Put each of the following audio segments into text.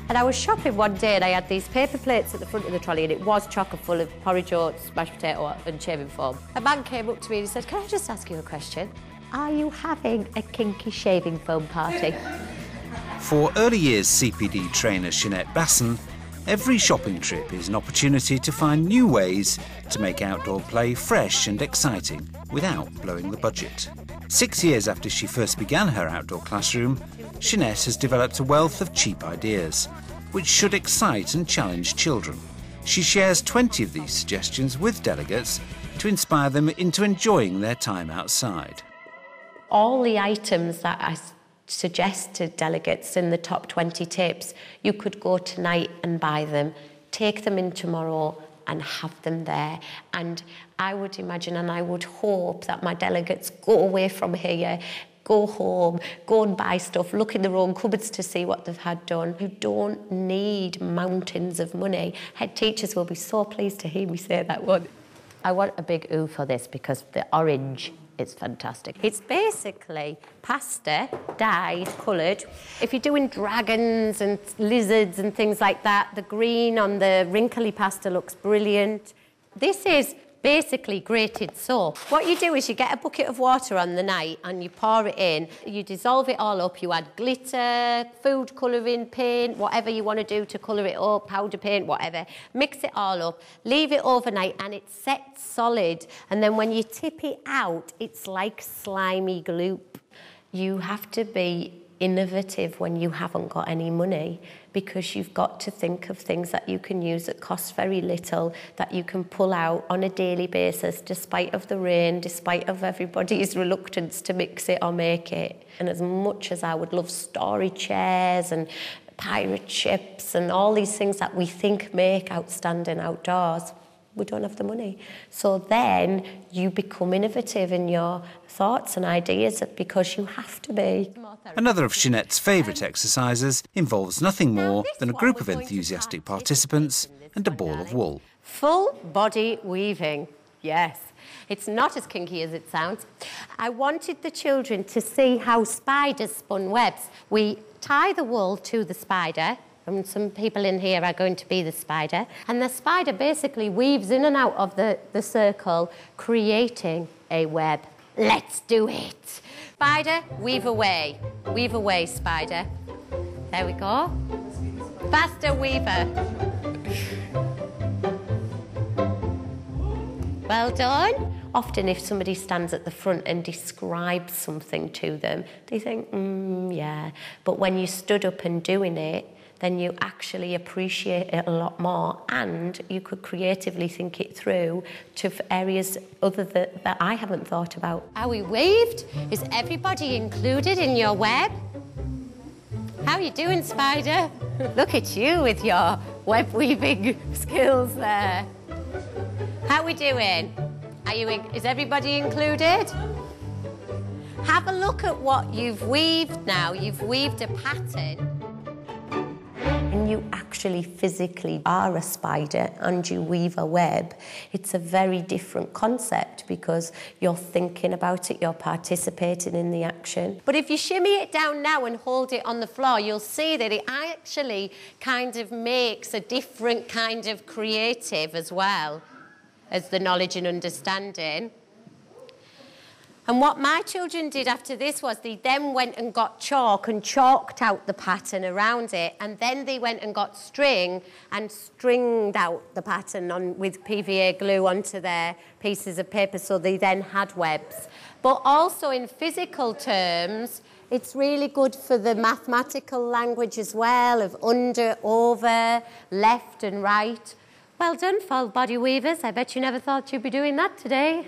And I was shopping one day and I had these paper plates at the front of the trolley and it was chock full of porridge oats, mashed potato and shaving foam. A man came up to me and he said, "Can I just ask you a question? Are you having a kinky shaving foam party?" For early years CPD trainer Shonette Bason, every shopping trip is an opportunity to find new ways to make outdoor play fresh and exciting without blowing the budget. 6 years after she first began her outdoor classroom, Shonette has developed a wealth of cheap ideas, which should excite and challenge children. She shares 20 of these suggestions with delegates to inspire them into enjoying their time outside. All the items that I suggested delegates in the top 20 tips, you could go tonight and buy them, take them in tomorrow and have them there. And I would imagine and I would hope that my delegates go away from here, go home, go and buy stuff, look in their own cupboards to see what they've had done. You don't need mountains of money. Head teachers will be so pleased to hear me say that one. I want a big ooh for this because the orange is fantastic. It's basically pasta, dyed, coloured. If you're doing dragons and lizards and things like that, the green on the wrinkly pasta looks brilliant. This is basically grated soap. What you do is you get a bucket of water on the night and you pour it in, you dissolve it all up, you add glitter, food colouring paint, whatever you want to do to colour it up, powder paint, whatever. Mix it all up, leave it overnight and it sets solid. And then when you tip it out, it's like slimy gloop. You have to be innovative when you haven't got any money because you've got to think of things that you can use that cost very little, that you can pull out on a daily basis despite of the rain, despite of everybody's reluctance to mix it or make it. And as much as I would love story chairs and pirate ships and all these things that we think make outstanding outdoors, we don't have the money. So then you become innovative in your thoughts and ideas because you have to be. Another of Shonette's favourite exercises involves nothing more than a group of enthusiastic participants and a ball of wool. Full body weaving, yes. It's not as kinky as it sounds. I wanted the children to see how spiders spun webs. We tie the wool to the spider, and some people in here are going to be the spider, and the spider basically weaves in and out of the circle, creating a web. Let's do it. Spider, weave away. Weave away, spider. There we go. Faster, weaver. Well done. Often if somebody stands at the front and describes something to them, they think, yeah. But when you stood up and doing it, then you actually appreciate it a lot more and you could creatively think it through to areas other that I haven't thought about. Are we weaved? Is everybody included in your web? How are you doing, Spider? Look at you with your web weaving skills there. How are we doing? Is everybody included? Have a look at what you've weaved now. You've weaved a pattern. And you actually physically are a spider and you weave a web. It's a very different concept because you're thinking about it, you're participating in the action. But if you shimmy it down now and hold it on the floor, you'll see that it actually kind of makes a different kind of creative as well as the knowledge and understanding. And what my children did after this was they then went and got chalk and chalked out the pattern around it, and then they went and got string and stringed out the pattern with PVA glue onto their pieces of paper, so they then had webs. But also in physical terms, it's really good for the mathematical language as well, of under, over, left and right. Well done, full body weavers. I bet you never thought you'd be doing that today.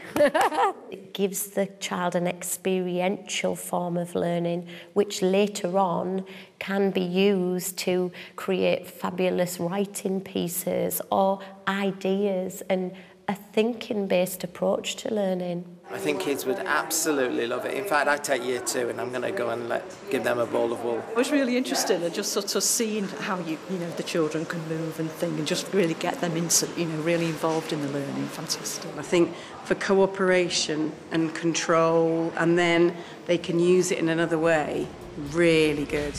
It gives the child an experiential form of learning, which later on can be used to create fabulous writing pieces or ideas and a thinking-based approach to learning. I think kids would absolutely love it. In fact, I take year 2 and I'm going to go and give them a ball of wool. I was really interested in just sort of seeing how the children can move and think and just really get them into, really involved in the learning. Fantastic. I think for cooperation and control, and then they can use it in another way, really good.